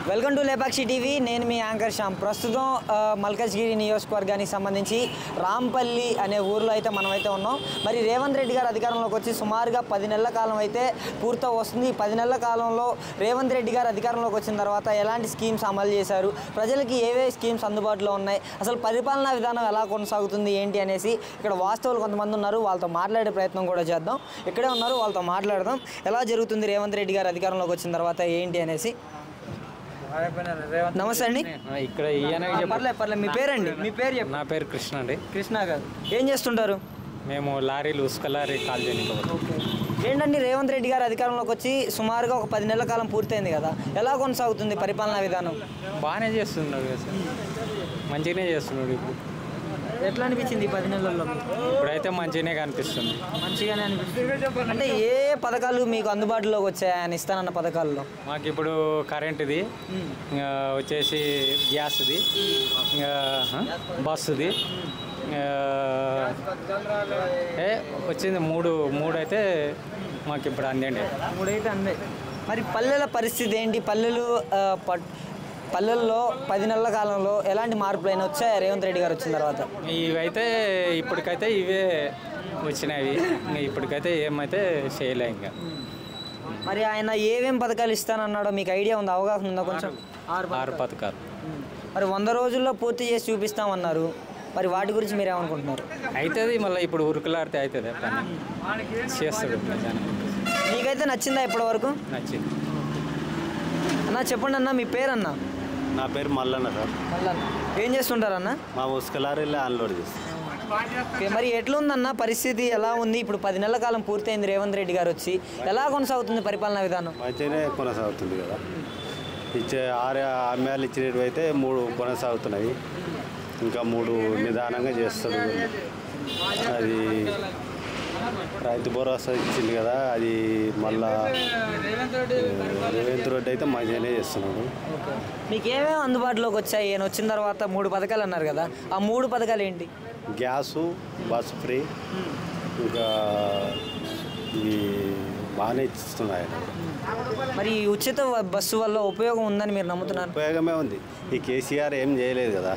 Welcome to Lepakshi TV. నేను మీ anchor Shyam. ప్రస్తుతం మల్కాజ్గిరి నియోజకవర్గానికి సంబంధించి రాంపల్లి అనే ఊర్లో అయితే మనమైతే ఉన్నాం. మరి రేవంత్ రెడ్డి గారు అధికారంలోకి వచ్చి సుమారుగా 10 నెలల కాలం అయితే పూర్తి వస్తుంది. ఈ 10 నెలల కాలంలో రేవంత్ రెడ్డి గారు అధికారంలోకి వచ్చిన తర్వాత ఎలాంటి స్కీమ్స్ అమలు చేశారు, ప్రజలకి ఏవే స్కీమ్స్ అందుబాటులో ఉన్నాయి, అసలు పరిపాలనా విధానం ఎలా కొనసాగుతుంది ఏంటి అనేసి ఇక్కడ వాస్తవులు కొంతమంది ఉన్నారు. వాళ్ళతో మాట్లాడే ప్రయత్నం కూడా చేద్దాం. ఇక్కడే ఉన్నారు, వాళ్ళతో మాట్లాడదాం. ఎలా జరుగుతుంది రేవంత్ రెడ్డి గారు అధికారంలోకి వచ్చిన తర్వాత ఏంటి అనేసి. నమస్తే అండి. ఇక్కడ పర్లేదు. మీ పేరండి? మీ పేరు చెప్పండి. నా పేరు కృష్ణ అండి. కృష్ణ గారు ఏం చేస్తుంటారు? మేము లారీలు ఉసుక లారీ కాల్ చేయడానికి. ఏంటండి, రేవంత్ రెడ్డి గారు అధికారంలోకి వచ్చి సుమారుగా ఒక 10 నెలల కాలం పూర్తయింది కదా, ఎలా కొనసాగుతుంది పరిపాలనా విధానం? బాగానే చేస్తున్నాడు కదా సార్, మంచిగానే చేస్తున్నాడు. ఇప్పుడు ఎట్లా అనిపించింది ఈ 10 నెలల్లో? ఇప్పుడైతే మంచిగానే కనిపిస్తుంది. మంచిగానే అనిపిస్తుంది. అంటే ఏ పథకాలు మీకు అందుబాటులోకి వచ్చాయి ఆయన ఇస్తానన్న పథకాల్లో? మాకు ఇప్పుడు కరెంటుది, ఇంకా వచ్చేసి గ్యాస్ది, ఇంకా బస్సుది వచ్చింది. మూడు అయితే మాకు ఇప్పుడు అందండి. 3 అయితే అందే. మరి పల్లెల పరిస్థితి ఏంటి? పల్లెల్లో 10 నెలల కాలంలో ఎలాంటి మార్పులు అయినా వచ్చాయి రేవంత్ రెడ్డి గారు వచ్చిన తర్వాత? ఇవైతే ఇప్పటికైతే ఇవే వచ్చినాయి. ఇప్పటికైతే ఏమైతే చేయలే ఇంకా. మరి ఆయన ఏమేం పథకాలు ఇస్తానన్నాడో మీకు ఐడియా ఉందా, అవగాహన ఉందా కొంచెం? 6 పథకాలు. మరి 100 రోజుల్లో పూర్తి చేసి చూపిస్తామన్నారు. మరి వాటి గురించి మీరు ఏమనుకుంటున్నారు? అవుతుంది, మళ్ళీ ఇప్పుడు ఉరుకులాడితే అవుతుంది. చేస్తాడు. మీకైతే నచ్చిందా ఇప్పటి వరకు? నచ్చింది. అన్న చెప్పండి అన్న, మీ పేరు అన్న? నా పేరు మల్లన్న సార్. మల్లన్న. ఏం చేస్తుంటారు అన్న? మా ఉసుక లారీలో అన్లోడ్ చేస్తాం. ఓకే, మరి ఎట్లుందన్న పరిస్థితి, ఎలా ఉంది? ఇప్పుడు 10 నెలల కాలం పూర్తయింది రేవంత్ రెడ్డి గారు వచ్చి, ఎలా కొనసాగుతుంది పరిపాలనా విధానం? మంచిగానే కొనసాగుతుంది కదా. ఇచ్చే 6 హామీలు ఇచ్చినవి అయితే 3 కొనసాగుతున్నాయి. ఇంకా 3 నిదానంగా చేస్తాడు. అది రైతు భరోసా ఇచ్చింది కదా, అది మళ్ళా రేవంత్ రెడ్డి అయితే మంచిగానే చేస్తున్నాడు. మీకు ఏమేమి అందుబాటులోకి వచ్చాయి ఈయన వచ్చిన తర్వాత? 3 పథకాలు అన్నారు కదా, ఆ 3 పథకాలు ఏంటి? గ్యాసు, బస్సు ఫ్రీ, ఇంకా ఇవి బాగానే ఇస్తున్నాయి. మరి ఈ ఉచిత బస్సు వల్ల ఉపయోగం ఉందని మీరు నమ్ముతున్నారు? ఉపయోగమే ఉంది. ఈ కేసీఆర్ ఏం చేయలేదు కదా,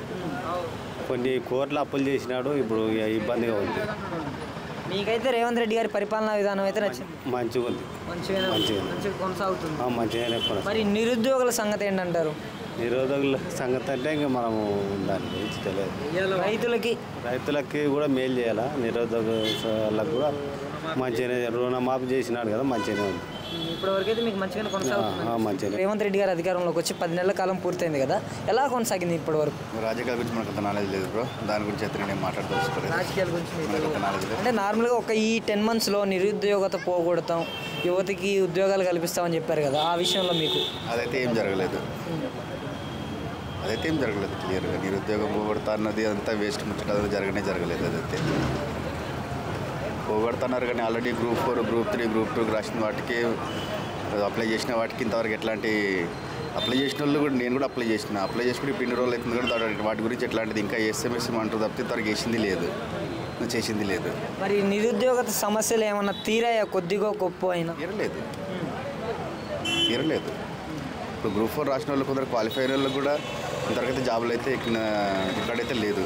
కొన్ని కోట్ల అప్పులు చేసినాడు. ఇప్పుడు ఇబ్బందిగా ఉంది. మీకైతే రేవంత్ రెడ్డి గారి పరిపాలనా విధానం అయితే నచ్చింది? మంచిగా ఉంది. మంచిగా కొనసాగుతుంది. మంచిగానే. మరి నిరుద్యోగుల సంగతి ఏంటంటారు? నిరోధకుల సంగతి అంటే ఇంకా మనము దాని గురించి తెలియదు. రైతులకి కూడా మేలు చేయాలా, నిరోధకులకు కూడా మంచిగానే. రుణమాఫీ చేసినాడు కదా, మంచిగానే ఉంది. ఇప్పటివరకు అయితే మీకు మంచిగానే కొనసాగుతుంది. మంచిగా. రేవంత్ రెడ్డి గారు అధికారంలోకి వచ్చి 10 నెలల కాలం పూర్తయింది కదా, ఎలా కొనసాగింది ఇప్పటి వరకు? రాజకీయాల గురించి మనకు అంత నాలెడ్జ్ లేదు బ్రో, దాని గురించి అయితే నేను మాట్లాడదలుచుకోలేదు. రాజకీయాల గురించి అంటే నార్మల్గా ఒక ఈ 10 monthsలో నిరుద్యోగత పోగొడతాం, యువతకి ఉద్యోగాలు కల్పిస్తామని చెప్పారు కదా, ఆ విషయంలో మీకు? అదైతే ఏం జరగలేదు. క్లియర్గా నిరుద్యోగం పోగొడతా అన్నది అంతా వేస్ట్ ముచ్చట, జరగలేదు. అదైతే పోగొడుతున్నారు కానీ ఆల్రెడీ Group 4, Group 3, Group 2 రాసిన వాటికి అప్లై చేసిన వాటికి ఇంతవరకు ఎట్లాంటి అప్లై చేసిన వాళ్ళు కూడా, నేను కూడా అప్లై చేసిన ఇప్పుడు ఇన్ని రోజులు అవుతుంది కూడా, వాటి గురించి ఎట్లాంటిది ఇంకా SMS అంటారు తప్పితే ఇంతవరకు చేసింది లేదు. మరి నిరుద్యోగత సమస్యలు ఏమన్నా తీరాయా కొద్దిగా గొప్ప అయినా? తీరలేదు. ఇప్పుడు Group 4 రాసిన వాళ్ళు కొందరు క్వాలిఫై అయిన వాళ్ళకి కూడా ఇంతవరకు అయితే జాబులు అయితే ఇక్కడైతే లేదు.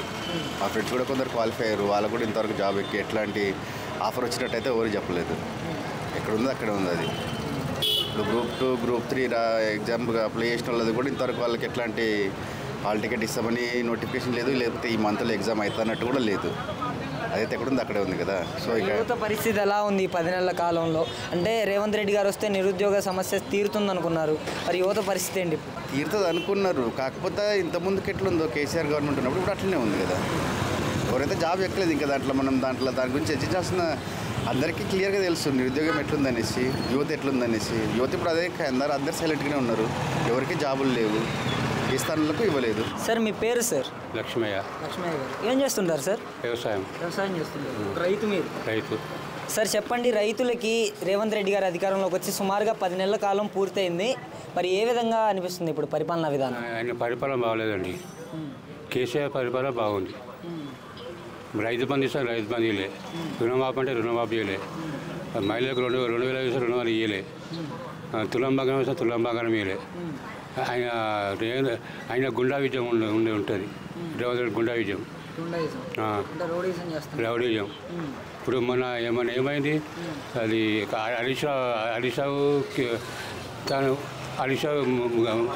మా ఫ్రెండ్స్ కూడా కొందరు క్వాలిఫై అయ్యారు, వాళ్ళకు కూడా ఇంతవరకు జాబ్ ఎక్కి ఎట్లాంటి ఆఫర్ వచ్చినట్టయితే ఎవరు చెప్పలేదు. ఎక్కడ ఉందో అక్కడే ఉంది అది. ఇప్పుడు Group 2, Group 3 ఎగ్జామ్గా అప్లై చేసిన వాళ్ళది కూడా ఇంతవరకు వాళ్ళకి ఎట్లాంటి హాల్ టికెట్ ఇస్తామని నోటిఫికేషన్ లేదు, లేకపోతే ఈ మంత్లో ఎగ్జామ్ అవుతున్నట్టు కూడా లేదు. అదైతే ఎక్కడుంది అక్కడే ఉంది కదా. సో యువత పరిస్థితి ఎలా ఉంది ఈ 10 నెలల కాలంలో? అంటే రేవంత్ రెడ్డి గారు వస్తే నిరుద్యోగ సమస్య తీరుతుంది అనుకున్నారు, మరి యువత పరిస్థితి ఏంటి? తీరుతుంది అనుకున్నారు, కాకపోతే ఇంతకుముందుకు ఎట్లుందో కేసీఆర్ గవర్నమెంట్ ఉన్నప్పుడు ఇప్పుడు అట్లనే ఉంది కదా. ఎవరైతే జాబ్ ఎక్కలేదు ఇంకా దాని గురించి చర్చించాల్సిన అందరికీ క్లియర్గా తెలుసు నిరుద్యోగం ఎట్లుందనేసి, యువత ఎట్లుందనేసి. యువత ఇప్పుడు అదే అందరు సైలెంట్గానే ఉన్నారు, ఎవరికి జాబులు లేవు, ఈ స్థానాలకు ఇవ్వలేదు. సార్ మీ పేరు? సార్ లక్ష్మయ్య గారు. ఏం చేస్తుంటారు సార్? వ్యవసాయం చేస్తుంటారు. రైతు మీరు? రైతు. సార్ చెప్పండి, రైతులకి రేవంత్ రెడ్డి గారి అధికారంలోకి వచ్చి సుమారుగా 10 నెలల కాలం పూర్తయింది, మరి ఏ విధంగా అనిపిస్తుంది ఇప్పుడు పరిపాలనా విధానం? ఆయన పరిపాలన బాగలేదండి. కేసీఆర్ పరిపాలన బాగుంది. రైతు బంధు ఇస్తే రైతు బంధు ఇవ్వలే, రుణమాఫీ అంటే రుణమాఫీ ఇవ్వలే, మహిళలకు 2,000 ఇస్తే 2,000 ఇవ్వలే, తులం బంగారం ఇస్తే తులం బంగారం ఇవ్వలే. ఆయన గుండా విజయం ఉంటుంది. రేవంత్ రెడ్డి గుండా విజయం, రౌడీజం. ఇప్పుడు ఏమన్నా ఏమైంది, అది హరీష్ రావు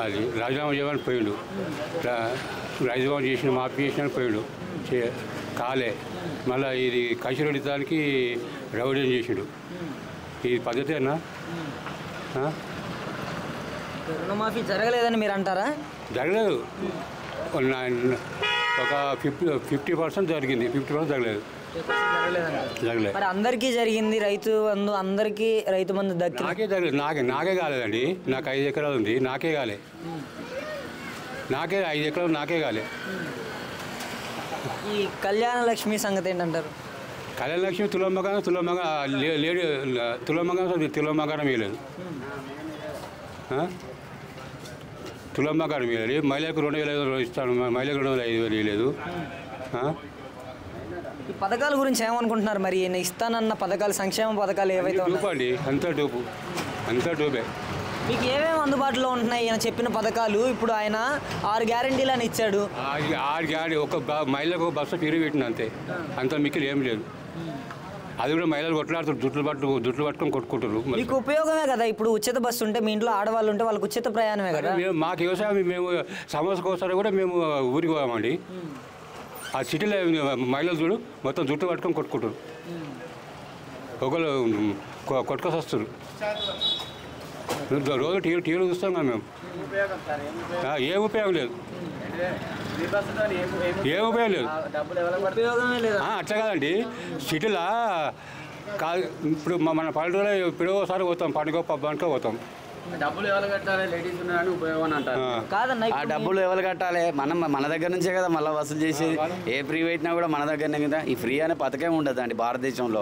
అది రాజీనామా చేయమని పోయిండు, రాజీనామా చేసిన మాఫీ చేసిన పోయిండు, కాలే. మళ్ళీ ఇది కైశరెడ్డి దానికి రౌడీజం చేసిండు. ఈ పద్ధతి అన్నా రుణమాఫీ జరగలేదని మీరు అంటారా? జరగలేదు. ఒక 50% జరిగింది, 50% జరగలేదు. మరి అందరికీ జరిగింది, రైతు బంధు అందరికీ రైతు బంధు దక్కి నాకే జరగలేదు. నాకే కాలేదండి. నాకు 5 ఎకరాలు ఉంది, నాకే కాలే. 5 ఎకరాలు నాకే కాలే. ఈ కళ్యాణ లక్ష్మి సంగతి ఏంటంటారు? కళ్యాణ లక్ష్మి తులమగారం వేయలేదు, తులమగారం వేయలేదు. మహిళలకు 2,000 ఇస్తాను, మహిళకు 2,500 వేయలేదు. ఈ పథకాల గురించి ఏమనుకుంటున్నారు మరి? ఇస్తానన్న పథకాలు, సంక్షేమ పథకాలు ఏవైతే అండి, అంతా డూపే. మీకు ఏమేమి అందుబాటులో ఉంటున్నాయి ఈయన చెప్పిన పథకాలు? ఇప్పుడు ఆయన 6 గ్యారెంటీలు అని ఇచ్చాడు. 6 గ్యారెంటీ, ఒక మహిళకు బస్సు ఫ్రీ పెట్టింది అంతే, అంత మిక్కిలి ఏం లేదు. అది కూడా మహిళలు కొట్లాడుతారు, జుట్లు పట్టుకొని కొట్టుకుంటారు. మీకు ఉపయోగమే కదా. ఇప్పుడు ఉచిత బస్సు ఉంటే మీ ఇంట్లో ఆడవాళ్ళు ఉంటే వాళ్ళకి ఉచిత ప్రయాణమే కదా. మాకు వ్యవసాయం, మేము సంవత్సరం ఒకసారి కూడా మేము ఊరికి పోయామండి. ఆ సిటీలో మహిళలు చూడు మొత్తం జుట్టు పట్టుకొని కొట్టుకుంటారు, ఒకళ్ళు కొట్టుకొని వస్తారు. రోజు టీవీలు చూస్తాం కదా మేము. ఏం ఉపయోగం లేదు, ఏం ఉపయోగం లేదు. అట్లా కాదండి, సిటీలో ఇప్పుడు మన పల్లెటూరులో ఇప్పుడు ఒకసారి పోతాం, పండుగ పబ్బానికో పోతాం. డబ్బులు ఎవరు కట్టాలి, లేడీస్ ఉన్నారని ఉపయోగం అంటారు. కాదన్న, ఆ డబ్బులు ఎవరు కట్టాలి? మన దగ్గర నుంచే కదా మళ్ళీ వసూలు చేసేది. ఏ ఫ్రీ పెట్టినా కూడా మన దగ్గరనే కదా. ఈ ఫ్రీ అనే పథకం ఉండదు అండి భారతదేశంలో.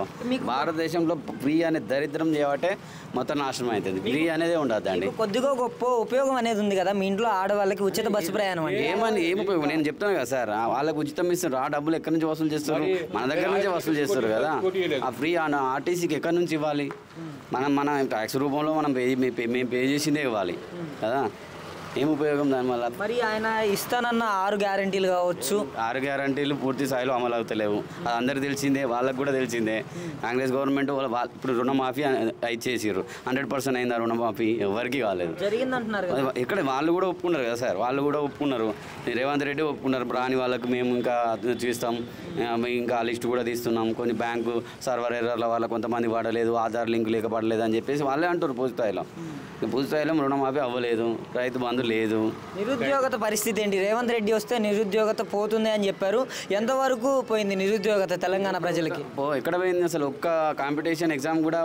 భారతదేశంలో ఫ్రీ అనే దరిద్రం చేయబట్టే మొత్తం నాశనం అవుతుంది. ఫ్రీ అనేది ఉండదు అండి. కొద్దిగా గొప్ప ఉపయోగం అనేది ఉంది కదా మీ ఇంట్లో ఆడవాళ్ళకి ఉచిత బస్సు ప్రయాణం. ఏం ఉపయోగం? నేను చెప్తాను కదా సార్, వాళ్ళకి ఉచితం ఇస్తారు. ఆ డబ్బులు ఎక్కడి నుంచి వసూలు చేస్తారు? మన దగ్గర నుంచే వసూలు చేస్తారు కదా. ఆ ఫ్రీ ఆర్టీసీకి ఎక్కడి నుంచి ఇవ్వాలి? మన ట్యాక్స్ రూపంలో మేము పే చేసిందే ఇవ్వాలి కదా. ఏం ఉపయోగం దానివల్ల? మరి ఆయన ఇస్తానన్న 6 గ్యారెంటీలు కావచ్చు, 6 గ్యారెంటీలు పూర్తి స్థాయిలో అమలు అవుతలేవు. అది అందరికి తెలిసిందే, వాళ్ళకు కూడా తెలిసిందే. కాంగ్రెస్ గవర్నమెంట్ ఇప్పుడు రుణమాఫీ ఇచ్చేసారు. 100% అయిందా రుణమాఫీ? ఎవరికి కాలేదు. జరిగిందంటున్నారు కదా. ఇక్కడ వాళ్ళు కూడా ఒప్పుకున్నారు కదా సార్, వాళ్ళు కూడా ఒప్పుకున్నారు. రేవంత్ రెడ్డి ఒప్పుకున్నారు, రాని వాళ్ళకి మేము ఇంకా చూస్తాం, ఇంకా లిస్టు కూడా తీస్తున్నాం. కొన్ని బ్యాంకు సర్వర్ ఎర్రర్ల వల్ల కొంతమంది పడలేదు, ఆధార్ లింక్ లేక పడలేదు అని చెప్పేసి వాళ్ళే అంటారు. పూర్తి స్థాయిలో రుణమాఫీ అవ్వలేదు, రైతు బంధు లేదు. నిరుద్యోగత పరిస్థితి ఏంటి? రేవంత్ రెడ్డి వస్తే నిరుద్యోగత పోతుంది అని చెప్పారు. ఎంతవరకు పోయింది నిరుద్యోగత తెలంగాణ ప్రజలకి? ఎక్కడ పోయింది అసలు? ఒక్క కాంపిటీషన్ ఎగ్జామ్ కూడా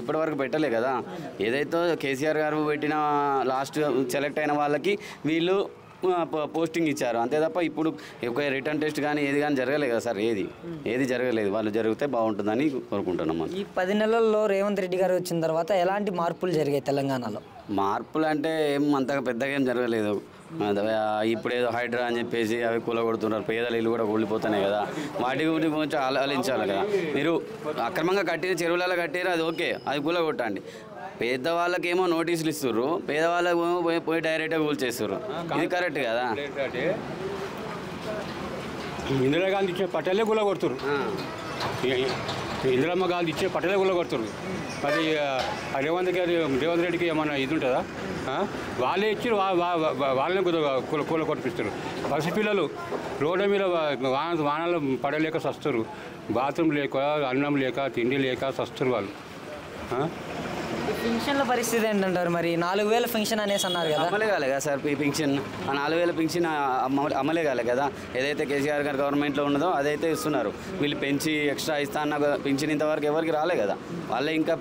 ఇప్పటివరకు పెట్టలే కదా. ఏదైతే కేసీఆర్ గారు పెట్టిన లాస్ట్ సెలెక్ట్ అయిన వాళ్ళకి వీళ్ళు పోస్టింగ్ ఇచ్చారు అంతే తప్ప ఇప్పుడు ఒక రిటర్న్ టెస్ట్ కానీ ఏది కానీ జరగలేదు కదా సార్. ఏది జరగలేదు. వాళ్ళు జరిగితే బాగుంటుందని కోరుకుంటున్నాం. ఈ 10 నెలల్లో రేవంత్ రెడ్డి గారు వచ్చిన తర్వాత ఎలాంటి మార్పులు జరిగాయి తెలంగాణలో? మార్పులు అంటే ఏం అంతగా పెద్దగా ఏం జరగలేదు. ఇప్పుడు ఏదో హైడ్రా అని చెప్పేసి అవి కూలగొడుతున్నారు. పేదల ఇల్లు కూడా కూలిపోతున్నాయి కదా. వాటి గురించి కొంచెం ఆలోచించాలి కదా. మీరు అక్రమంగా కట్టిన చెరువులలో కట్టారు, అది ఓకే, అది కూలగొట్టండి. పేదవాళ్ళకేమో నోటీసులు ఇస్తారు, పేదవాళ్ళకి పోయి డైరెక్ట్గా కూల్చేస్తారు. ఇది కరెక్ట్ కదా. ఇందిరాగాంధీ ఇచ్చే పట్టేలే గుల్ల కొడుతురు. ఇందిరమ్మ గాంధీ ఇచ్చే పట్టేలే గుల్ల కొడుతురు. మరి రేవంత్ రెడ్డికి ఏమన్నా ఇది ఉంటుందా? వాళ్ళే ఇచ్చి వాళ్ళని కూల కొట్టిస్తారు. పసిపిల్లలు రోడ్డు మీద వానలు పడలేక సస్తారు. బాత్రూమ్ లేక, అన్నం లేక, తిండి లేక సస్తారు వాళ్ళు. పెన్షన్ల పరిస్థితి ఏంటంటారు? మరి 4,000 పెన్షన్ అనేసి అన్నారు కదా. అమలే కాలే కదా సార్ పెన్షన్. ఆ 4,000 పెన్షన్ అమలే కాలే కదా. ఏదైతే కేసీఆర్ గారు గవర్నమెంట్లో ఉన్నదో అదైతే ఇస్తున్నారు. వీళ్ళు పెంచి ఎక్స్ట్రా ఇస్తా అన్న పెన్షన్ ఇంతవరకు ఎవరికి రాలే కదా. వాళ్ళే ఇంకా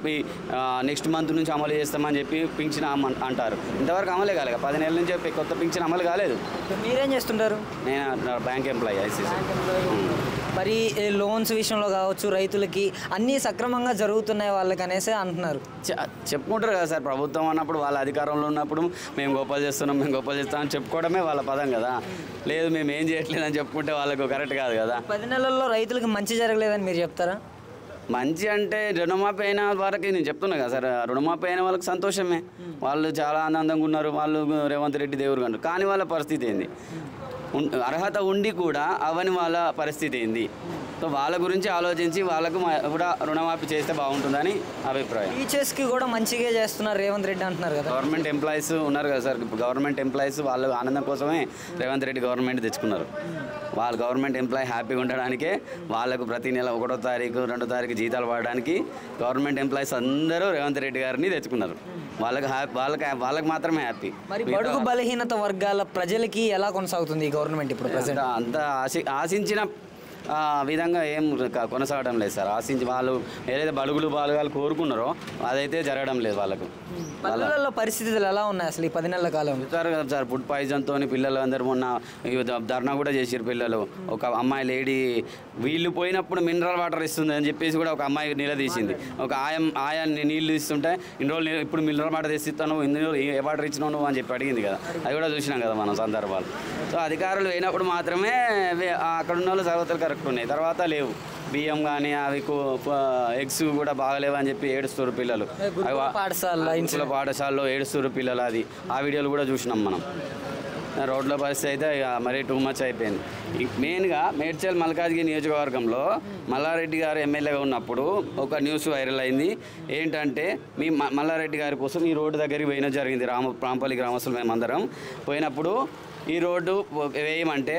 నెక్స్ట్ మంత్ నుంచి అమలు చేస్తామని చెప్పి పెన్షన్ అంటారు. ఇంతవరకు అమలే కాలే. 10 నెలల నుంచి కొత్త పెన్షన్ అమలు కాలేదు. మీరేం చేస్తుంటారు? నేను బ్యాంక్ ఎంప్లాయీ, ఐసీసీ. మరి లోన్స్ విషయంలో కావచ్చు, రైతులకి అన్నీ సక్రమంగా జరుగుతున్నాయి వాళ్ళకి అనేసి అంటున్నారు. చెప్పుకుంటారు కదా సార్. ప్రభుత్వం అన్నప్పుడు వాళ్ళ అధికారంలో ఉన్నప్పుడు మేము గొప్పలు చేస్తామని చెప్పుకోవడమే వాళ్ళ పదం కదా. లేదు మేము ఏం చేయట్లేదని చెప్పుకుంటే వాళ్ళకు కరెక్ట్ కాదు కదా. 10 నెలల్లో రైతులకు మంచి జరగలేదని మీరు చెప్తారా? మంచి అంటే రుణమాఫీ అయిన వారికి నేను చెప్తున్నా కదా సార్, రుణమాఫీ అయిన వాళ్ళకి సంతోషమే, వాళ్ళు చాలా ఆనందంగా ఉన్నారు, వాళ్ళు రేవంత్ రెడ్డి దేవుడు కంటారు. కానీ వాళ్ళ పరిస్థితి ఏంది, అర్హత ఉండి కూడా అవని వాళ్ళ పరిస్థితి ఏంది? సో వాళ్ళ గురించి ఆలోచించి వాళ్ళకు కూడా రుణమాఫీ చేస్తే బాగుంటుందని అభిప్రాయం. టీచర్స్కి కూడా మంచిగా చేస్తున్నారు రేవంత్ రెడ్డి అంటున్నారు కదా. గవర్నమెంట్ ఎంప్లాయీస్ ఉన్నారు కదా సార్, గవర్నమెంట్ ఎంప్లాయీస్ వాళ్ళు ఆనందం కోసమే రేవంత్ రెడ్డి గవర్నమెంట్ తెచ్చుకున్నారు. వాళ్ళు గవర్నమెంట్ ఎంప్లాయీ హ్యాపీగా ఉండడానికే వాళ్ళకు ప్రతి నెల 1వ తారీఖు 2వ తారీఖు జీతాలు పడడానికి గవర్నమెంట్ ఎంప్లాయీస్ అందరూ రేవంత్ రెడ్డి గారిని తెచ్చుకున్నారు. వాళ్ళకి మాత్రమే హ్యాపీ. మరి బడుగు బలహీనత వర్గాల ప్రజలకి ఎలా కొనసాగుతుంది ఈ గవర్నమెంట్ ఇప్పుడు ప్రజెంట్? అంత ఆశించిన విధంగా ఏం కొనసాగడం లేదు సార్. ఆశించి వాళ్ళు ఏదైతే బడుగులు బాలుగాలు కోరుకున్నారో అదైతే జరగడం లేదు వాళ్ళకు. పల్లెల్లో పరిస్థితులు ఎలా ఉన్నాయి అసలు ఈ 10 నెలల కాలం? చూస్తారు కదా సార్, ఫుడ్ పాయిజన్తో పిల్లలు అందరూ మొన్న ధర్నా కూడా చేసారు పిల్లలు. ఒక అమ్మాయి లేడీ వీళ్ళు పోయినప్పుడు మినరల్ వాటర్ ఇస్తుంది అని చెప్పేసి కూడా ఒక అమ్మాయి నిలదీసింది. ఒక ఆయా నీళ్ళు ఇస్తుంటే ఇన్ని రోజులు ఇప్పుడు మినరల్ వాటర్ తెచ్చిస్తాను, ఇన్ని రోజులు ఏ వాటర్ ఇచ్చినావు నువ్వు అని చెప్పి అడిగింది కదా. అది కూడా చూసినాం కదా మనం సందర్భాలు. సో అధికారులు అయినప్పుడు మాత్రమే అక్కడ ఉన్న వాళ్ళు సర్వతలు కరెక్ట్ ఉన్నాయి, తర్వాత లేవు. బియ్యం కానీ అవి ఎగ్స్ కూడా బాగలేవు అని చెప్పి ఏడుస్తారు పిల్లలు. పాఠశాలలో ఏడుస్తారు పిల్లలు. అది ఆ వీడియోలు కూడా చూసినాం మనం. రోడ్ల పరిస్థితి అయితే మరీ టూ మచ్ అయిపోయింది. మెయిన్గా మేడ్చల్ మల్కాజ్గిరి నియోజకవర్గంలో మల్లారెడ్డి గారు ఎమ్మెల్యేగా ఉన్నప్పుడు ఒక న్యూస్ వైరల్ అయింది. ఏంటంటే మీ మల్లారెడ్డి గారి కోసం ఈ రోడ్డు దగ్గరికి పోయిన జరిగింది. రాంపల్లి గ్రామస్తులు మేమందరం పోయినప్పుడు ఈ రోడ్డు వేయమంటే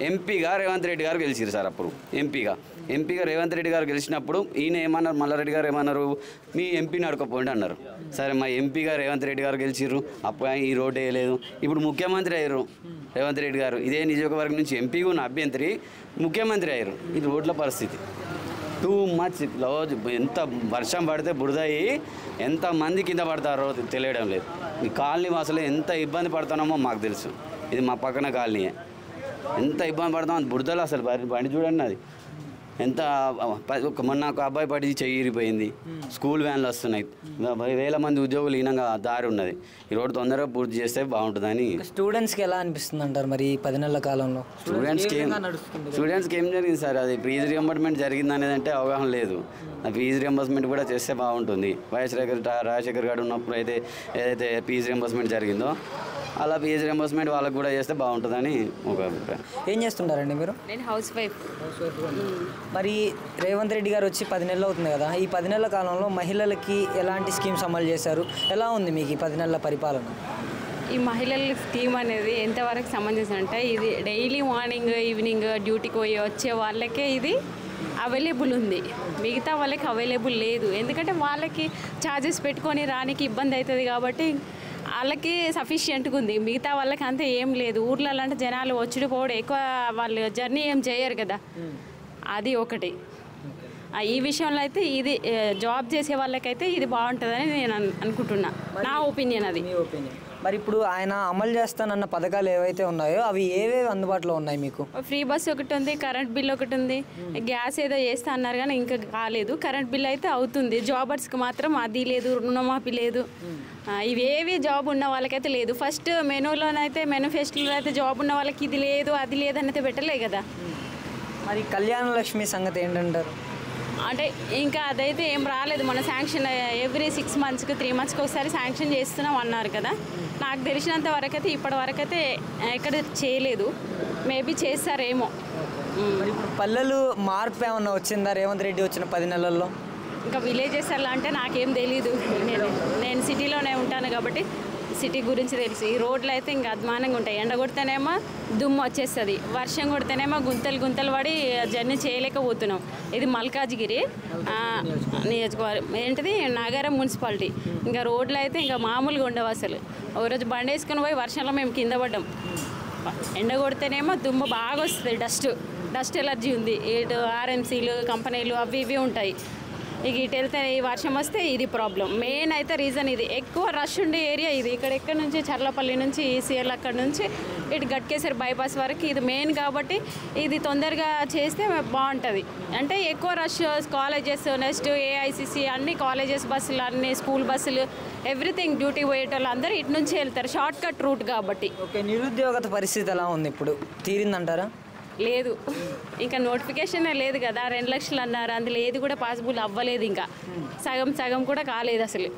ఎంపీగా రేవంత్ రెడ్డి గారు గెలిచారు సార్. అప్పుడు ఎంపీగా రేవంత్ రెడ్డి గారు గెలిచినప్పుడు ఈయన ఏమన్నారు, మల్లారెడ్డి గారు ఏమన్నారు, మీ ఎంపీని అడుకోపోండి అన్నారు. సరే మా ఎంపీగా రేవంత్ రెడ్డి గారు గెలిచిర్రు, అప్పుడు ఈ రోడ్డు వేయలేదు. ఇప్పుడు ముఖ్యమంత్రి అయ్యారు రేవంత్ రెడ్డి గారు. ఇదే నియోజకవర్గం నుంచి ఎంపీగా ఉన్న అభ్యంతరి ముఖ్యమంత్రి అయ్యారు. ఇది రోడ్ల పరిస్థితి టూ మచ్. రోజు ఎంత వర్షం పడితే బురద అయ్యి ఎంతమంది కింద పడతారో తెలియడం లేదు. ఈ కాలనీ వాసులు ఎంత ఇబ్బంది పడుతున్నామో మాకు తెలుసు. ఇది మా పక్కన కాలనీయే. ఎంత ఇబ్బంది పడతాం అది బురదలు. అసలు బండి చూడండి, అది ఎంత మొన్న ఒక అబ్బాయి పడి చెయ్యి ఇరిపోయింది. స్కూల్ వ్యాన్లు వస్తున్నాయి, వేల మంది ఉద్యోగులు ఈనంగా దారి ఉన్నది. ఈ రోడ్డు తొందరగా పూర్తి చేస్తే బాగుంటుందని. స్టూడెంట్స్కి ఎలా అనిపిస్తుంది అంటారు మరి 10 నెలల కాలంలో? స్టూడెంట్స్కి ఏం జరిగింది సార్, అది ఫీజు రియంబర్స్మెంట్ జరిగింది అనేది అంటే అవగాహన లేదు. ఫీజు రియంబర్స్మెంట్ కూడా చేస్తే బాగుంటుంది. రాజశేఖర్ గారు ఉన్నప్పుడు అయితే ఏదైతే ఫీజు రియంబర్స్మెంట్ జరిగిందో అలా ఫీజు రియంబర్స్మెంట్ వాళ్ళకు కూడా చేస్తే బాగుంటుందని ఒక అభిప్రాయం. ఏం చేస్తుంటారండి మీరు? నేను హౌస్ వైఫ్. మరి రేవంత్ రెడ్డి గారు వచ్చి 10 నెలలు అవుతుంది కదా, ఈ 10 నెలల కాలంలో మహిళలకి ఎలాంటి స్కీమ్స్ అమలు చేశారు? ఎలా ఉంది మీకు ఈ 10 నెలల పరిపాలన? ఈ మహిళల స్కీమ్ అనేది ఎంతవరకు సంబంధించి అంటే ఇది డైలీ మార్నింగ్ ఈవినింగ్ డ్యూటీకి పోయి వచ్చే వాళ్ళకే ఇది అవైలబుల్ ఉంది, మిగతా వాళ్ళకి అవైలబుల్ లేదు. ఎందుకంటే వాళ్ళకి ఛార్జెస్ పెట్టుకొని రానికి ఇబ్బంది అవుతుంది కాబట్టి వాళ్ళకి సఫిషియెంట్గా ఉంది, మిగతా వాళ్ళకి అంతే ఏం లేదు. ఊర్లలో అంటే జనాలు వచ్చి పోవడం ఎక్కువ, వాళ్ళు జర్నీ ఏం చేయరు కదా, అది ఒకటి. ఈ విషయంలో అయితే ఇది జాబ్ చేసే వాళ్ళకైతే ఇది బాగుంటుందని నేను అనుకుంటున్నా, నా ఒపీనియన్ అది. మరి ఇప్పుడు ఆయన అమలు చేస్తానన్న పథకాలు ఏవైతే ఉన్నాయో అవి ఏవేవి అందుబాటులో ఉన్నాయి మీకు? ఫ్రీ బస్ ఒకటి ఉంది, కరెంట్ బిల్ ఒకటి ఉంది, గ్యాస్ ఏదో చేస్తా అన్నారు కానీ ఇంకా కాలేదు. కరెంట్ బిల్ అయితే అవుతుంది. జాబర్స్కి మాత్రం అది లేదు, రుణమాఫీ లేదు. ఇవేవి జాబ్ ఉన్న వాళ్ళకైతే లేదు. ఫస్ట్ మెనూలోనైతే మేనిఫెస్టోలో అయితే జాబ్ ఉన్న వాళ్ళకి ఇది లేదు అది లేదు అని అయితే పెట్టలే కదా. మరి కళ్యాణ లక్ష్మి సంగతి ఏంటంటారు? అంటే ఇంకా అదైతే ఏం రాలేదు. మన శాంక్షన్ ఎవ్రీ 6 మంత్స్కి 3 మంత్స్కి ఒకసారి శాంక్షన్ చేస్తున్నాం అన్నారు కదా. నాకు తెలిసినంత వరకు అయితే ఇప్పటి వరకు అయితే ఎక్కడ చేయలేదు, మేబీ చేస్తారేమో. మరి ఇప్పుడు పల్లెలు మార్పు ఏమన్నా వచ్చిందా రేవంత్ రెడ్డి వచ్చిన 10 నెలల్లో? ఇంకా విలేజెస్ అలా అంటే నాకేం తెలీదు, నేను సిటీలోనే ఉంటాను కాబట్టి సిటీ గురించి తెలుసు. ఈ రోడ్లు అయితే ఇంకా అద్మానంగా ఉంటాయి. ఎండ కొడితేనేమో దుమ్ము వచ్చేస్తుంది, వర్షం కొడితేనేమో గుంతలు పడి జర్నీ చేయలేకపోతున్నాం. ఇది మల్కాజ్గిరి నియోజకవర్గం, ఏంటిది నగరం మున్సిపాలిటీ. ఇంకా రోడ్లు అయితే ఇంకా మామూలుగా ఉండవు అసలు. ఒకరోజు బండి వేసుకుని పోయి వర్షంలో మేము కింద పడ్డాం. ఎండ కొడితేనేమో దుమ్ము బాగా వస్తుంది, డస్ట్ ఎలర్జీ ఉంది. ఇటు ఆర్ఎంసీలు కంపెనీలు అవి ఇవి ఉంటాయి. ఇక ఇటు వెళ్తే ఈ వర్షం వస్తే ఇది ప్రాబ్లం. మెయిన్ అయితే రీజన్ ఇది. ఎక్కువ రష్ ఉండే ఏరియా ఇది. ఇక్కడ నుంచి చర్లపల్లి నుంచి ఈసీఎల్ అక్కడ నుంచి ఇటు గట్కేసరి బైపాస్ వరకు ఇది మెయిన్ కాబట్టి ఇది తొందరగా చేస్తే బాగుంటుంది. అంటే ఎక్కువ రష్ కాలేజెస్, నెక్స్ట్ ఏఐసిసి అన్ని కాలేజెస్ బస్సులు, అన్ని స్కూల్ బస్సులు, ఎవ్రీథింగ్ డ్యూటీ పోయేటోళ్ళు అందరూ ఇటు నుంచి వెళ్తారు, షార్ట్ కట్ రూట్ కాబట్టి. ఓకే, నిరుద్యోగత పరిస్థితి ఎలా ఉంది ఇప్పుడు? తీరిందంటారా? లేదు, ఇంకా నోటిఫికేషన్ లేదు కదా. 2 లక్షలు అన్నారు, అందులో ఏది కూడా పాసిబుల్ అవ్వలేదు. ఇంకా సగం కూడా కాలేదు అసలు.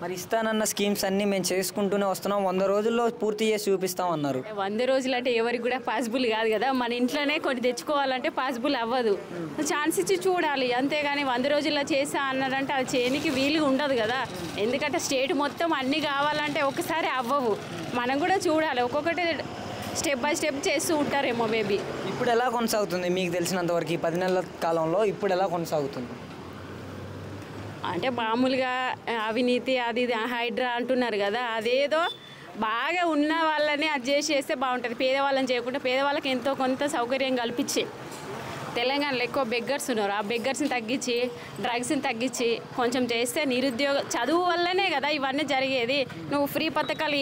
మరి ఇస్తానన్న స్కీమ్స్ అన్నీ మేము చేసుకుంటూనే వస్తున్నాం, 100 రోజుల్లో పూర్తి చేసి చూపిస్తాం అన్నారు. 100 రోజులు అంటే ఎవరికి కూడా పాసిబుల్ కాదు కదా. మన ఇంట్లోనే కొన్ని తెచ్చుకోవాలంటే పాసిబుల్ అవ్వదు. ఛాన్స్ ఇచ్చి చూడాలి, అంతేగాని 100 రోజుల్లో చేసా అన్నారంటే అది చేయనికి వీలుగా ఉండదు కదా. ఎందుకంటే స్టేట్ మొత్తం అన్నీ కావాలంటే ఒకసారి అవ్వవు. మనం కూడా చూడాలి, ఒక్కొక్కటి స్టెప్ బై స్టెప్ చేస్తూ ఉంటారేమో మేబీ. ఇప్పుడు ఎలా కొనసాగుతుంది మీకు తెలిసినంతవరకు ఈ 10 నెలల కాలంలో ఇప్పుడు ఎలా కొనసాగుతుంది? అంటే మామూలుగా అవినీతి అది ఇది హైడ్రా అంటున్నారు కదా, అదేదో బాగా ఉన్న వాళ్ళని అది చేస్తే బాగుంటుంది. పేదవాళ్ళని చేయకుండా పేదవాళ్ళకి ఎంతో కొంత సౌకర్యం కల్పించి, తెలంగాణలో ఎక్కువ బెగ్గర్స్ ఉన్నారు, ఆ బెగ్గర్స్ని తగ్గించి డ్రగ్స్ని తగ్గించి కొంచెం చేస్తే నిరుద్యోగ చదువు వల్లనే కదా ఇవన్నీ జరిగేది. నువ్వు ఫ్రీ పథకాలు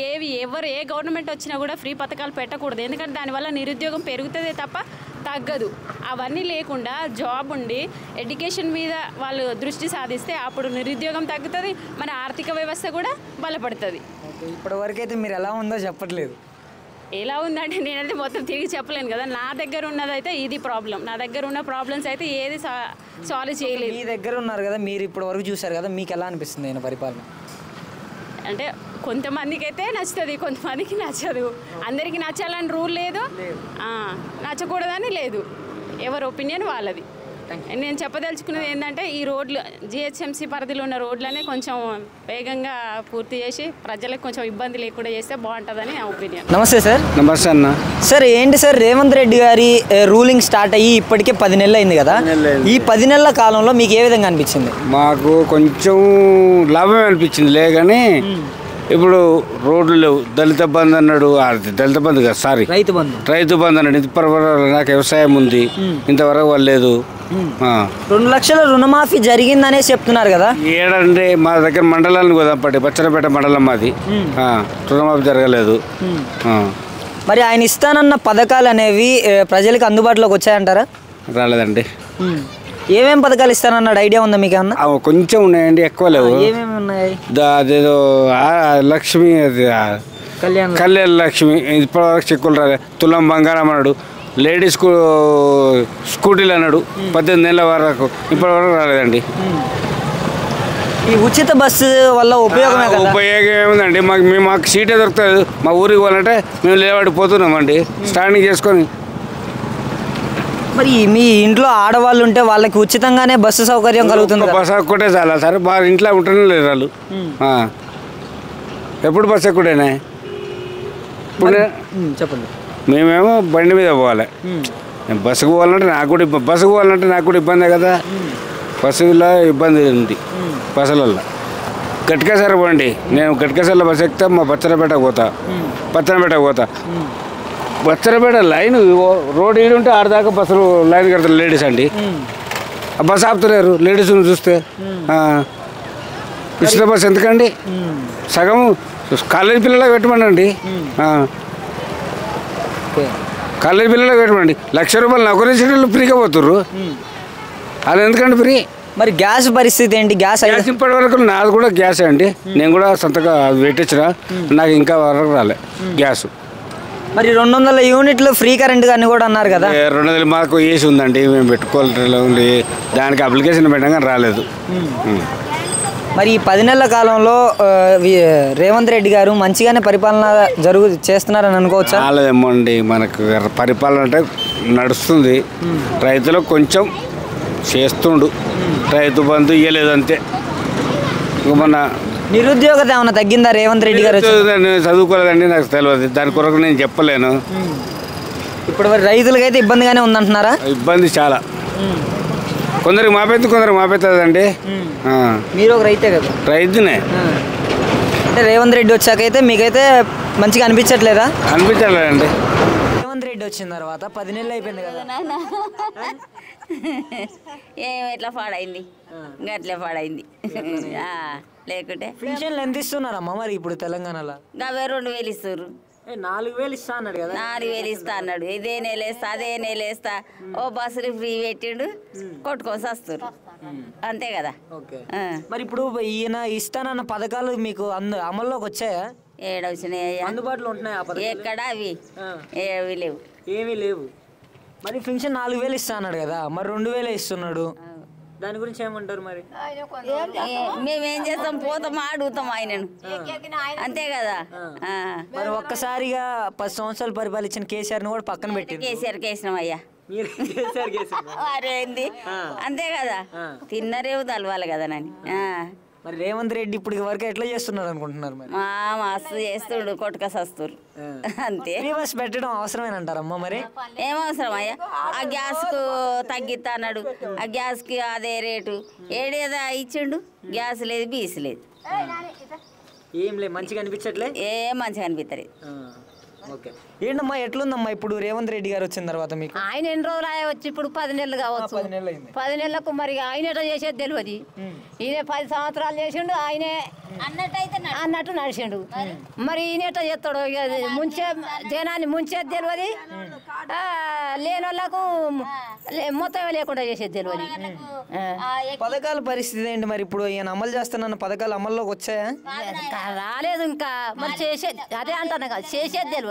ఏ గవర్నమెంట్ వచ్చినా కూడా ఫ్రీ పథకాలు పెట్టకూడదు, ఎందుకంటే దానివల్ల నిరుద్యోగం పెరుగుతుందే తప్ప తగ్గదు. అవన్నీ లేకుండా జాబ్ ఉండి ఎడ్యుకేషన్ మీద వాళ్ళు దృష్టి సాధిస్తే అప్పుడు నిరుద్యోగం తగ్గుతుంది, మన ఆర్థిక వ్యవస్థ కూడా బలపడుతుంది. ఇప్పటివరకు అయితే మీరు ఎలా ఉందో చెప్పట్లేదు. ఎలా ఉందంటే నేనైతే మొత్తం తిరిగి చెప్పలేను కదా. నా దగ్గర ఉన్నదైతే ఇది ప్రాబ్లం, నా దగ్గర ఉన్న ప్రాబ్లమ్స్ అయితే ఏది సాల్వ్ చేయలేదు. మీ దగ్గర ఉన్నారు కదా, మీరు ఇప్పటి వరకు చూసారు కదా, మీకు ఎలా అనిపిస్తుంది ఆయన పరిపాలన? అంటే కొంతమందికి అయితే నచ్చుతుంది, కొంతమందికి నచ్చదు. అందరికీ నచ్చాలని రూల్ లేదు, నచ్చకూడదని లేదు. ఎవరి ఒపీనియన్ వాళ్ళది. నేను చెప్పదలుచుకున్నది ఏంటంటే ఈ రోడ్లు జిహెచ్ఎంసీ పరిధిలో ఉన్న రోడ్లనే కొంచెం వేగంగా పూర్తి చేసి ప్రజలకు కొంచెం ఇబ్బంది లేకుండా చేస్తే బాగుంటుందని నా ఒపీనియన్. నమస్తే సార్. నమస్తే అన్న. సార్ ఏంటి సార్, రేవంత్ రెడ్డి గారి రూలింగ్ స్టార్ట్ అయ్యి ఇప్పటికే 10 నెలలు అయింది కదా, ఈ 10 నెలల కాలంలో మీకు ఏ విధంగా అనిపించింది? మాకు కొంచెం లాభమే అనిపించింది లేదని, ఇప్పుడు రోడ్లు లేవు. దళిత బంధు అన్నాడు, దళిత బంధు కదా, సారీ రైతు బంధు అన్నాడు. ఇంతవరకు నాకు వ్యవసాయం ఉంది, ఇంతవరకు వాళ్ళు లేదు. 2 లక్షల రుణమాఫీ జరిగిందనే చెప్తున్నారు కదా. ఏడంటే మా దగ్గర మండలాన్ని గోదాంపట్టి బచ్చనపేట మండలం మాది, రుణమాఫీ జరగలేదు. మరి ఆయన ఇస్తానన్న పథకాలు అనేవి ప్రజలకు అందుబాటులోకి వచ్చాయంటారా? రాలేదండి. ఏమేం పథకాలు ఇస్తానన్నాడు ఐడియా ఉందా మీకు ఏమన్నా? కొంచెం ఉన్నాయండి, ఎక్కువ లేవు. ఏమేమి ఉన్నాయి? అదేదో లక్ష్మి, అది కళ్యాణ లక్ష్మి ఇప్పటివరకు చెక్కులు రాలేదు. తులం బంగారం అన్నాడు, లేడీస్ స్కూటీలు అన్నాడు, 18 నెలల వరకు ఇప్పటివరకు రాలేదండి. ఈ ఉచిత బస్సు వల్ల ఉపయోగమే కదా? ఉపయోగం ఏముందండి, మాకు సీటే దొరుకుతుంది. మా ఊరికి పోవాలంటే మేము లేవాడిపోతున్నామండి స్టాండింగ్ చేసుకొని. మరి మీ ఇంట్లో ఆడవాళ్ళు ఉంటే వాళ్ళకి ఉచితంగానే బస్సు సౌకర్యం కలుగుతుంది. బస్సు ఎక్కుటే చాలా సార్, మా ఇంట్లో ఉంటూనే లేదు వాళ్ళు. ఎప్పుడు బస్సు ఎక్కుడేనా? ఇప్పుడు చెప్పండి. మేమేమో బండి మీద పోవాలి. బస్సుకు పోవాలంటే నాకు కూడా ఇబ్బందే కదా. బస్సులో ఇబ్బంది ఉంది. బస్సులలో గట్కేసర పోండి, నేను గట్కేసర్లో బస్సు ఎక్కితే మా పచ్చనపేటకు పోతా. బచ్చనపేట లైన్ రోడ్ ఈడు ఉంటే ఆడదాకా బస్సులు లైన్ కడతారు లేడీస్ అండి. ఆ బస్సు ఆపుతున్నారు లేడీస్ని చూస్తే. ఉచిత బస్సు ఎందుకండి? సగం కాలేజీ పిల్లలకు పెట్టమనండి, కాలేజీ పిల్లలకు పెట్టమండి. 1,00,000 రూపాయలు నౌకరీ చేసేటోళ్ళు ఫ్రీగా పోతుర్రు, అది ఎందుకండి ఫ్రీ? మరి గ్యాస్ పరిస్థితి ఏంటి? గ్యాస్ ఇప్పటి వరకు నాది కూడా గ్యాసే అండి. నేను కూడా సొంతగా పెట్టించిన, నాకు ఇంకా వరకు రాలే గ్యాస్. మరి 200 యూనిట్లు ఫ్రీ కరెంట్ అని కూడా అన్నారు కదా. 200 మాకు ఏసీ ఉందండి, మేము పెట్టుకోవాలి. దానికి అప్లికేషన్ పెట్టగా రాలేదు. మరి ఈ 10 నెలల కాలంలో రేవంత్ రెడ్డి గారు మంచిగానే పరిపాలన చేస్తున్నారని అనుకోవచ్చా? రాలేదేమో అండి, మనకు పరిపాలన అంటే నడుస్తుంది. రైతులకు కొంచెం చేస్తుండు, రైతు బంధు ఇవ్వలేదు అంతే. మన నిరుద్యోగత ఏమైనా తగ్గిందా రేవంత్ రెడ్డి గారు? చదువుకోలేదండి, నాకు తెలియదు, దాని కొరకు నేను చెప్పలేను. ఇప్పుడు రైతులకైతే ఇబ్బందిగానే ఉందంటున్నారా? ఇబ్బంది చాలా, కొందరికి మాపెత్తుందండి. మీరు ఒక రైతే కదా? రైతునే. అంటే రేవంత్ రెడ్డి వచ్చాకైతే మీకైతే మంచిగా అనిపించట్లేదా? అనిపించలేదండి. రేవంత్ రెడ్డి వచ్చిన తర్వాత 10 నెలలు అయిపోయింది కదా. ఎట్లా పాడైంది, గట్లే పాడైంది. లేకుంటే పెన్షన్లు ఎంత ఇస్తున్నారమ్మా మరి ఇప్పుడు తెలంగాణలో? అవే 2,000 ఇస్తారు. 4,000 ఇస్తా అన్నాడు కదా. 4,000 ఇస్తా అన్నాడు. ఇదే నెలేస్తా అదే నెలేస్తా, ఓ బస్సులు ఫ్రీ పెట్టిండు, కొట్టుకొని వస్తారు అంతే కదా. మరి ఇప్పుడు ఈయన ఇస్తానన్న పథకాలు మీకు అమల్లోకి వచ్చాయా? ఏడొచ్చినాయ్యా? అందుబాటులో ఉంటున్నాయా? ఎక్కడ అవి ఏవి లేవు. ఏమీ లేవు. మరి పెన్షన్ 4000 ఇస్తా అన్నాడు కదా, మరి 2000 ఇస్తున్నాడు, దాని గురించి ఏమంటారు మరి? మేమేం చేస్తాం, పోతాం అడుగుతాం ఆయనను, అంతే కదా. మరి ఒక్కసారిగా 10 సంవత్సరాలు పరిపాలించిన కేసీఆర్ని కూడా పక్కన పెట్టి కేసీఆర్కి వేసినాం అయ్యా. అరేంది అంతే కదా, తిన్నరేవు తలవాలి కదా నన్ను. మరి రేవంత్ రెడ్డి ఇప్పుడు వరకు ఎట్లా చేస్తున్నారు అనుకుంటున్నారు? మరి మస్తు చేస్తుడు, కొట్టుకసస్తురు అంతే. ఫ్రీ బస్ పెట్టడం అవసరమేనంటారమ్మా? మరి ఏమవసరం అయ్యా, ఆ గ్యాస్కు తగ్గిస్తా అన్నాడు, ఆ గ్యాస్కి అదే రేటు ఏడేదా ఇచ్చిండు, గ్యాస్ లేదు బీస్ లేదు, ఏం లేదు, మంచిగా అనిపించట్లే, ఏం మంచిగా అనిపిస్తలేదు. ఓకే, ఏంటమ్మా ఎట్లుందమ్మా ఇప్పుడు రేవంత్ రెడ్డి గారు వచ్చిన తర్వాత మీకు? ఆయన ఎన్ని రోజులు వచ్చి ఇప్పుడు 10 నెలలు కావచ్చు. 10 నెలలకు మరి ఆయన ఎట్లా చేసేది తెలియదు. ఈయన 10 సంవత్సరాలు చేసిండు, ఆయనే అన్నట్టు నడిచిండు. మరి ఈయన ఎట్లా చేస్తాడు? ముంచే జనాన్ని ముంచేది తెలియదు, లేని వాళ్ళకు మొత్తం లేకుండా చేసేది తెలియదు. పథకాల పరిస్థితి ఏంటి మరి? ఇప్పుడు ఈయన అమలు చేస్తున్న పథకాలు అమల్లోకి వచ్చాయా? రాలేదు ఇంకా. మరి చేసేది అదే అంటాను కదా, చేసేది తెలియదు,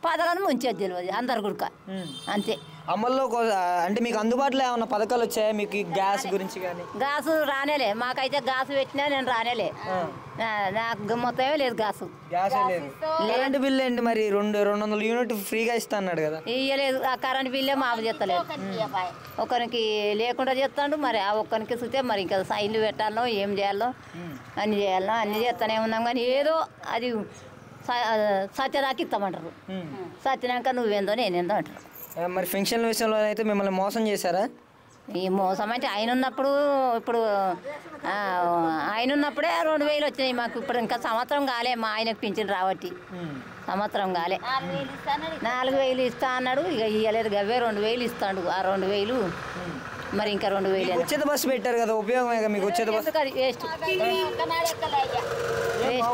పథకాలు ముంచేది తెలియదు అందరు గుడక, అంతే. అమల్లో అంటే మీకు అందుబాటులో ఏమన్నా పథకాలు వచ్చాయా మీకు? గ్యాస్ గురించి కానీ? గాసు రానేలే, మాకైతే గాసు పెట్టినా నేను రానేలే, నాకు మొత్తమే లేదు గాసు. గ్యాస్ లేదు. కరెంట్ బిల్ ఏంటి మరి? 200 యూనిట్ ఫ్రీగా ఇస్తా అన్నాడు కదా. ఇయ్యలేదు, ఆ కరెంట్ బిల్లే మాకు చేస్తలేదు. ఒకరికి లేకుండా చేస్తాడు, మరి ఆ ఒక్కరికి చూస్తే మరి ఇంకా ఇల్లు పెట్టాలో ఏం చేయాలో అన్ని చేయాలో అన్ని చేస్తానే ఉన్నాం. కానీ ఏదో అది సత్యదాకా ఇస్తామంటారు, సత్యనాక నువ్వేందో నేనేందో అంటారు. మరి పెన్షన్ల విషయంలో అయితే మిమ్మల్ని మోసం చేశారా? ఈ మోసం అంటే ఆయన ఉన్నప్పుడు, ఇప్పుడు ఆయన ఉన్నప్పుడే 2000 వచ్చినాయి మాకు. ఇప్పుడు ఇంకా సంవత్సరం కాలే మా ఆయనకు పింఛన్ రాబట్టి, సంవత్సరం కాలే. 4000 ఇస్తా అన్నాడు, ఇక ఇవ్వలేదు, గవే 2000 ఇస్తాడు. ఆ 2000 మరి ఇంకా 2000. ఉచిత బస్సు పెట్టారు కదా, ఉపయోగమే కదా మీకు? ఉచిత బస్సు వేస్ట్,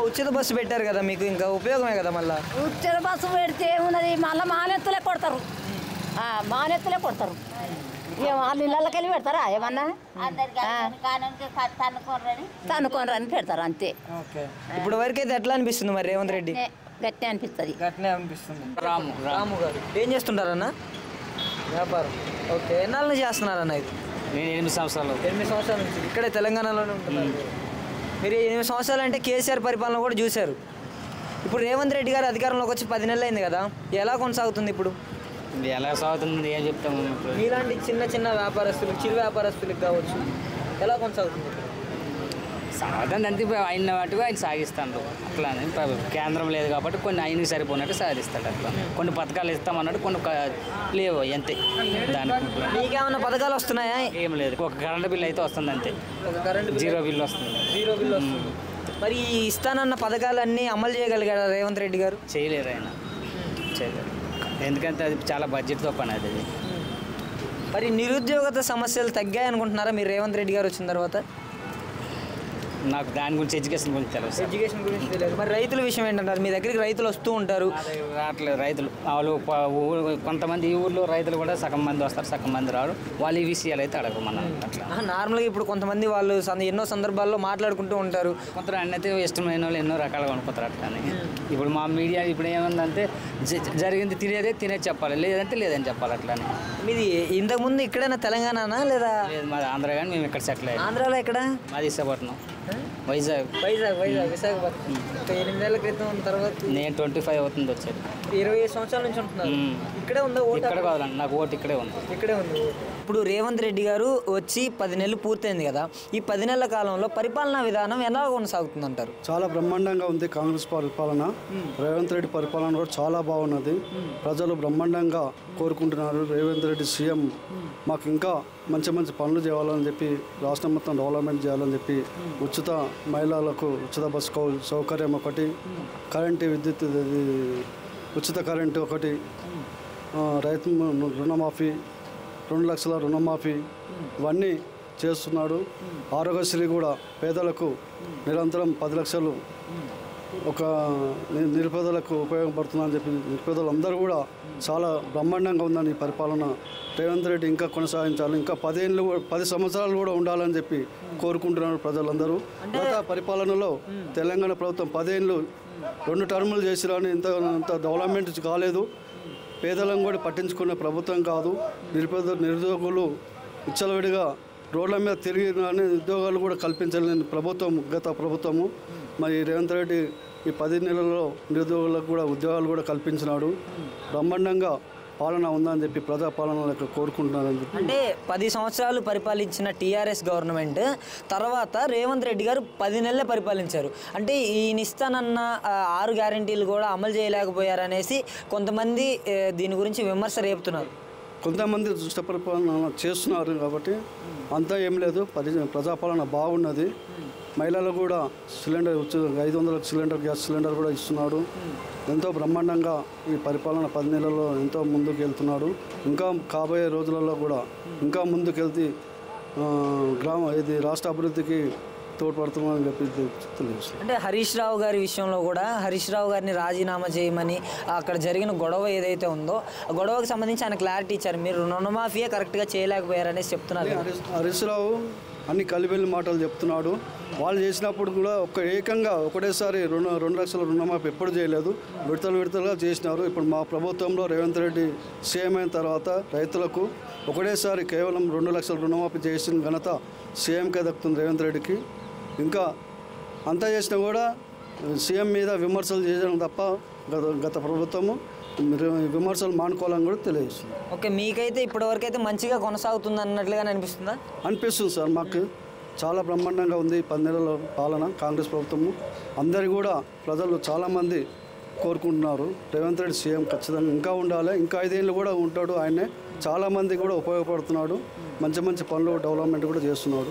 ఉచిత బస్సు పెట్టారు కదా మీకు, ఇంకా ఉపయోగమే కదా. మళ్ళీ ఉచిత బస్సు పెడితే ఏమున్నది, మళ్ళీ మానెత్తులే కొడతారు, మానెత్తులే కొడతారు. వాళ్ళు ఇళ్ళకి వెళ్ళి పెడతారా ఏమన్నా? తనుకోనరు అని పెడతారు, అంతే. ఇప్పుడు వరకు అయితే ఎట్లా అనిపిస్తుంది మరి రేవంత్ రెడ్డి? గట్టినే అనిపిస్తుంది. గట్టినే అనిపిస్తుంది. రాము గారు ఏం చేస్తుంటారన్న? వ్యాపారం. ఓకే, ఎన్నాళ్ళ నుంచి చేస్తున్నారన్న ఇది? నేను 8 సంవత్సరాలు. 8 సంవత్సరాల నుంచి ఇక్కడే తెలంగాణలోనే ఉంటున్నారు. మీరు 8 సంవత్సరాలు అంటే కేసీఆర్ పరిపాలన కూడా చూశారు. ఇప్పుడు రేవంత్ రెడ్డి గారు అధికారంలోకి వచ్చి 10 నెలలు అయింది కదా, ఎలా కొనసాగుతుంది ఇప్పుడు? ఎలా సాగుతుంది ఏం చెప్తాము? ఇలాంటి చిన్న చిన్న వ్యాపారస్తులు, చిరు వ్యాపారస్తులకు కావచ్చు, ఎలా కొనసాగుతుంది? సాగుతుంది అంతే, ఆయన వాటిగా ఆయన సాగిస్తాడు అట్లానే. కేంద్రం లేదు కాబట్టి కొన్ని ఆయనకి సరిపోయినట్టు సాధిస్తాడు అట్లా. కొన్ని పథకాలు ఇస్తామన్నట్టు, కొన్ని లేవు అంతే. దానికి మీకేమన్నా పథకాలు వస్తున్నాయా? ఏం లేదు, ఒక కరెంట్ బిల్ అయితే వస్తుంది అంతే, ఒక కరెంట్ జీరో బిల్ వస్తుంది. జీరో బిల్ వస్తుంది. మరి ఇస్తానన్న పథకాలన్నీ అమలు చేయగలిగారా రేవంత్ రెడ్డి గారు? చేయలేరు ఆయన, చేయలేరు. ఎందుకంటే అది చాలా బడ్జెట్తో పని అది. మరి నిరుద్యోగత సమస్యలు తగ్గాయి అనుకుంటున్నారా మీరు రేవంత్ రెడ్డి గారు వచ్చిన తర్వాత? నాకు దాని గురించి ఎడ్యుకేషన్ గురించి తెలుసు. ఎడ్యుకేషన్ గురించి తెలియదు. మరి రైతుల విషయం ఏంటంటారు? మీ దగ్గరికి రైతులు వస్తూ ఉంటారు. రావట్లేదు రైతులు, వాళ్ళు కొంతమంది ఈ ఊర్లో రైతులు కూడా సగం మంది వస్తారు, సగం మంది రాడు. వాళ్ళు ఈ విషయాలు అయితే అడగరు మనం అట్లా. నార్మల్గా ఇప్పుడు కొంతమంది వాళ్ళు ఎన్నో సందర్భాల్లో మాట్లాడుకుంటూ ఉంటారు. కొంత అయితే ఇష్టమైన వాళ్ళు ఎన్నో రకాలుగా అనుకుంటారు అట్లానే. ఇప్పుడు మా మీడియా ఇప్పుడు ఏమందంటే జరిగింది తినేది చెప్పాలి, లేదంటే లేదని చెప్పాలి అట్లానే. మీది ఇంతకుముందు ఇక్కడైనా తెలంగాణనా లేదా? లేదు, మాది ఆంధ్ర, కానీ మేము ఇక్కడ సెటిల్ అయ్యాం. ఆంధ్రాలో ఎక్కడ? మాది విశాఖపట్నం. వైజాగ్. విశాఖపట్నం. 8 ఏళ్ల క్రితం తర్వాత నేను 25 అవుతుంది వచ్చేది. 20 సంవత్సరాల నుంచి ఉంటున్నారు ఇక్కడే? ఉందా ఓటు? ఇక్కడ కావాలండి, నాకు ఓటు ఇక్కడే ఉంది. ఇక్కడే ఉంది. ఇప్పుడు రేవంత్ రెడ్డి గారు వచ్చి 10 నెలలు పూర్తయింది కదా, ఈ 10 నెలల కాలంలో పరిపాలనా విధానం ఎలా కొనసాగుతుంది అంటారు? చాలా బ్రహ్మాండంగా ఉంది కాంగ్రెస్ పరిపాలన. రేవంత్ రెడ్డి పరిపాలన కూడా చాలా బాగున్నది. ప్రజలు బ్రహ్మాండంగా కోరుకుంటున్నారు. రేవంత్ రెడ్డి సీఎం మాకు ఇంకా మంచి మంచి పనులు చేయాలని చెప్పి, రాష్ట్రం మొత్తం డెవలప్మెంట్ చేయాలని చెప్పి, ఉచిత మహిళలకు ఉచిత బస్సు సౌకర్యం ఒకటి, కరెంటు విద్యుత్ ఉచిత కరెంటు ఒకటి, రైతు రుణమాఫీ 2 లక్షల రుణమాఫీ ఇవన్నీ చేస్తున్నాడు. ఆరోగ్యశ్రీ కూడా పేదలకు నిరంతరం 10 లక్షలు ఒక నిరుపేదలకు ఉపయోగపడుతుందని చెప్పి నిరుపేదలందరూ కూడా చాలా బ్రహ్మాండంగా ఉందని పరిపాలన. రేవంత్ రెడ్డి ఇంకా కొనసాగించాలి, ఇంకా 10 సంవత్సరాలు కూడా ఉండాలని చెప్పి కోరుకుంటున్నారు ప్రజలందరూ. గత పరిపాలనలో తెలంగాణ ప్రభుత్వం 10 ఏళ్ళు 2 టర్ములు చేసిరని ఇంత డెవలప్మెంట్ కాలేదు. పేదలను కూడా పట్టించుకునే ప్రభుత్వం కాదు. నిరుద్యోగులు విచ్చలవిడిగా రోడ్ల మీద తిరిగిన ఉద్యోగాలు కూడా కల్పించలేని ప్రభుత్వం గత ప్రభుత్వము. మరి రేవంత్ రెడ్డి ఈ 10 నెలల్లో నిరుద్యోగులకు కూడా ఉద్యోగాలు కూడా కల్పించినాడు. బ్రహ్మాండంగా పాలన ఉందని చెప్పి ప్రజాపాలన లెక్క కోరుకుంటున్నారని చెప్పి. అంటే 10 సంవత్సరాలు పరిపాలించిన టీఆర్ఎస్ గవర్నమెంట్ తర్వాత రేవంత్ రెడ్డి గారు 10 నెలలే పరిపాలించారు. అంటే ఈయన ఇస్తానన్న 6 గ్యారెంటీలు కూడా అమలు చేయలేకపోయారనేసి కొంతమంది దీని గురించి విమర్శ రేపుతున్నారు. కొంతమంది దుష్ట పరిపాలన చేస్తున్నారు కాబట్టి అంతా ఏం లేదు. ప్రజాపాలన బాగున్నది. మహిళలు కూడా సిలిండర్ 500 సిలిండర్ గ్యాస్ సిలిండర్ కూడా ఇస్తున్నాడు. ఎంతో బ్రహ్మాండంగా ఈ పరిపాలన 10 నెలల్లో ఎంతో ముందుకు వెళ్తున్నాడు. ఇంకా కాబోయే రోజులలో కూడా ఇంకా ముందుకెళ్తే ఇది రాష్ట్ర అభివృద్ధికి తోడ్పడుతున్నామని చెప్పి తెలియజేస్తుంది. అంటే హరీష్ రావు గారి విషయంలో కూడా హరీష్ రావు గారిని రాజీనామా చేయమని అక్కడ జరిగిన గొడవ ఏదైతే ఉందో ఆ గొడవకు సంబంధించి ఆయన క్లారిటీ ఇచ్చారు. మీరు రుణమాఫీయే కరెక్ట్గా చేయలేకపోయారనేసి చెప్తున్నారు. హరీష్ రావు అన్ని కలిబెల్లి మాటలు చెప్తున్నాడు. వాళ్ళు చేసినప్పుడు కూడా ఏకంగా ఒకటేసారి 2 లక్షల రుణమాఫీ ఎప్పుడు చేయలేదు. విడతలుగా చేసినారు. ఇప్పుడు మా ప్రభుత్వంలో రేవంత్ రెడ్డి సీఎం అయిన తర్వాత రైతులకు ఒకటేసారి కేవలం 2 లక్షల రుణమాఫీ చేసిన ఘనత సీఎంకే దక్కుతుంది రేవంత్ రెడ్డికి. ఇంకా అంతా చేసినా కూడా సీఎం మీద విమర్శలు చేయడం తప్ప గత ప్రభుత్వము విమర్శలు మానుకోవాలని కూడా తెలియజేస్తుంది. ఓకే, మీకైతే ఇప్పటివరకు అయితే మంచిగా కొనసాగుతుంది అన్నట్లుగానే అనిపిస్తుందా? అనిపిస్తుంది సార్. మాకు చాలా బ్రహ్మాండంగా ఉంది 10 నెలల పాలన కాంగ్రెస్ ప్రభుత్వము. అందరు కూడా ప్రజలు చాలామంది కోరుకుంటున్నారు రేవంత్ రెడ్డి సీఎం ఖచ్చితంగా ఇంకా ఉండాలి, ఇంకా 5 ఏళ్ళు కూడా ఉంటాడు. ఆయనే చాలామంది కూడా ఉపయోగపడుతున్నాడు. మంచి పనులు డెవలప్మెంట్ కూడా చేస్తున్నాడు.